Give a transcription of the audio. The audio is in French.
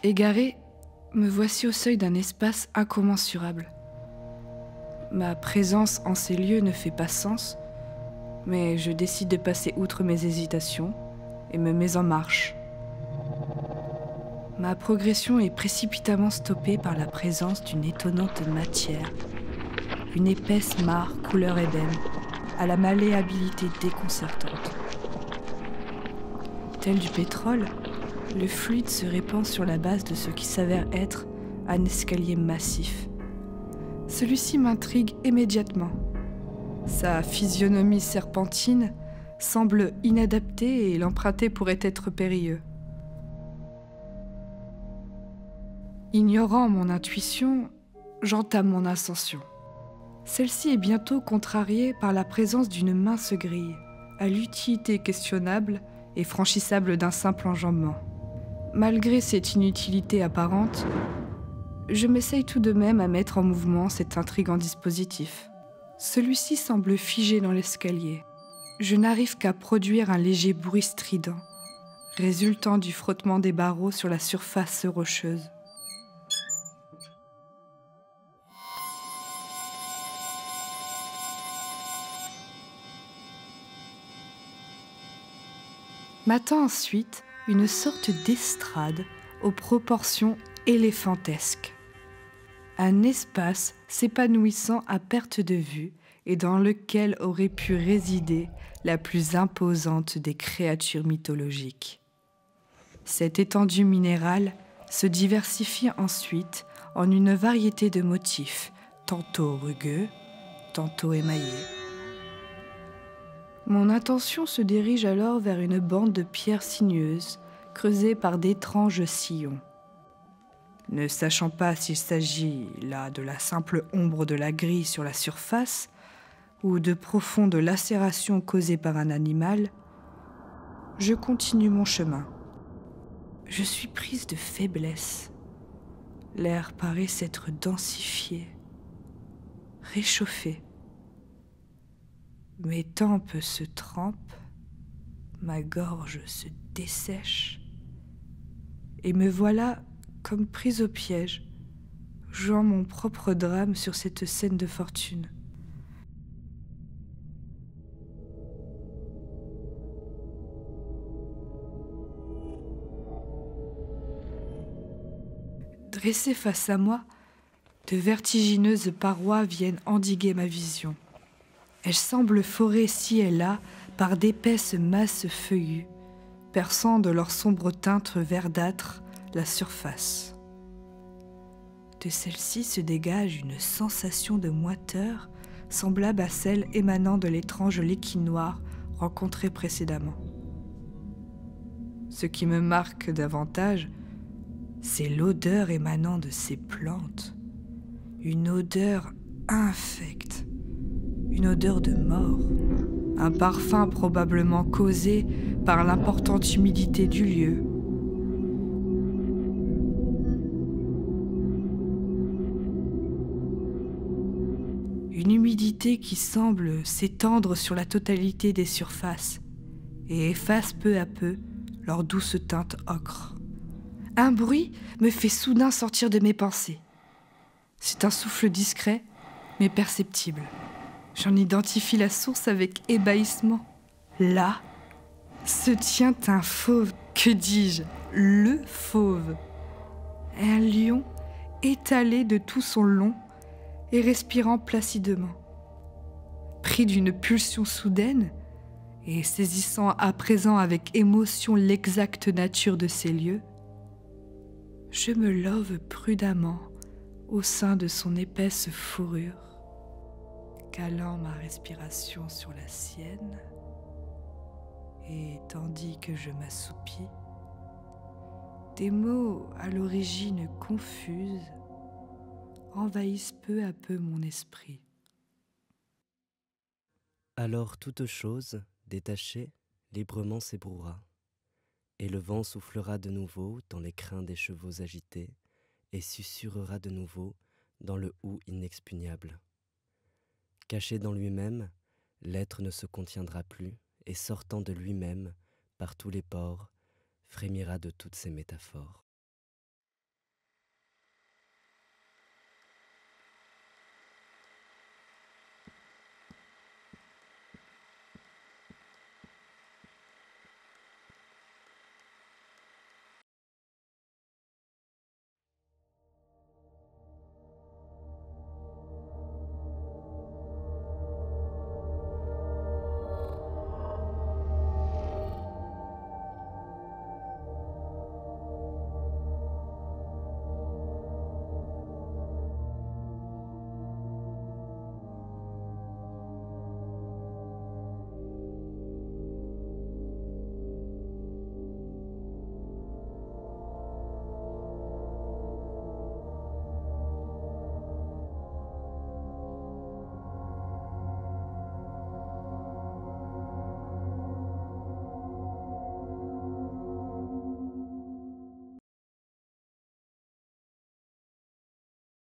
Égaré, me voici au seuil d'un espace incommensurable. Ma présence en ces lieux ne fait pas sens, mais je décide de passer outre mes hésitations et me mets en marche. Ma progression est précipitamment stoppée par la présence d'une étonnante matière, une épaisse mare couleur ébène, à la malléabilité déconcertante. Tel du pétrole, le fluide se répand sur la base de ce qui s'avère être un escalier massif. Celui-ci m'intrigue immédiatement. Sa physionomie serpentine semble inadaptée et l'emprunter pourrait être périlleux. Ignorant mon intuition, j'entame mon ascension. Celle-ci est bientôt contrariée par la présence d'une mince grille, à l'utilité questionnable et franchissable d'un simple enjambement. Malgré cette inutilité apparente, je m'essaye tout de même à mettre en mouvement cet intrigant dispositif. Celui-ci semble figé dans l'escalier. Je n'arrive qu'à produire un léger bruit strident, résultant du frottement des barreaux sur la surface rocheuse. M'attend ensuite une sorte d'estrade aux proportions éléphantesques. Un espace s'épanouissant à perte de vue et dans lequel aurait pu résider la plus imposante des créatures mythologiques. Cette étendue minérale se diversifie ensuite en une variété de motifs, tantôt rugueux, tantôt émaillés. Mon attention se dirige alors vers une bande de pierres sinueuses, creusées par d'étranges sillons. Ne sachant pas s'il s'agit là de la simple ombre de la grille sur la surface ou de profondes lacérations causées par un animal, je continue mon chemin. Je suis prise de faiblesse. L'air paraît s'être densifié, réchauffé. Mes tempes se trempent, ma gorge se dessèche, et me voilà comme prise au piège, jouant mon propre drame sur cette scène de fortune. Dressées face à moi, de vertigineuses parois viennent endiguer ma vision. Elles semblent forées ci et là par d'épaisses masses feuillues, perçant de leur sombre teinte verdâtre la surface. De celle-ci se dégage une sensation de moiteur semblable à celle émanant de l'étrange liquide noir rencontré précédemment. Ce qui me marque davantage, c'est l'odeur émanant de ces plantes, une odeur infecte, une odeur de mort, un parfum probablement causé par l'importante humidité du lieu. Une humidité qui semble s'étendre sur la totalité des surfaces et efface peu à peu leur douce teinte ocre. Un bruit me fait soudain sortir de mes pensées. C'est un souffle discret, mais perceptible. J'en identifie la source avec ébahissement. Là se tient un fauve, que dis-je, le fauve. Un lion étalé de tout son long et respirant placidement. Pris d'une pulsion soudaine et saisissant à présent avec émotion l'exacte nature de ces lieux, je me love prudemment au sein de son épaisse fourrure, calant ma respiration sur la sienne, et tandis que je m'assoupis, des mots à l'origine confuse envahissent peu à peu mon esprit. Alors toute chose, détachée, librement s'ébrouera, et le vent soufflera de nouveau dans les crins des chevaux agités, et susurrera de nouveau dans le houx inexpugnable. Caché dans lui-même, l'être ne se contiendra plus, et sortant de lui-même, par tous les pores, frémira de toutes ces métaphores.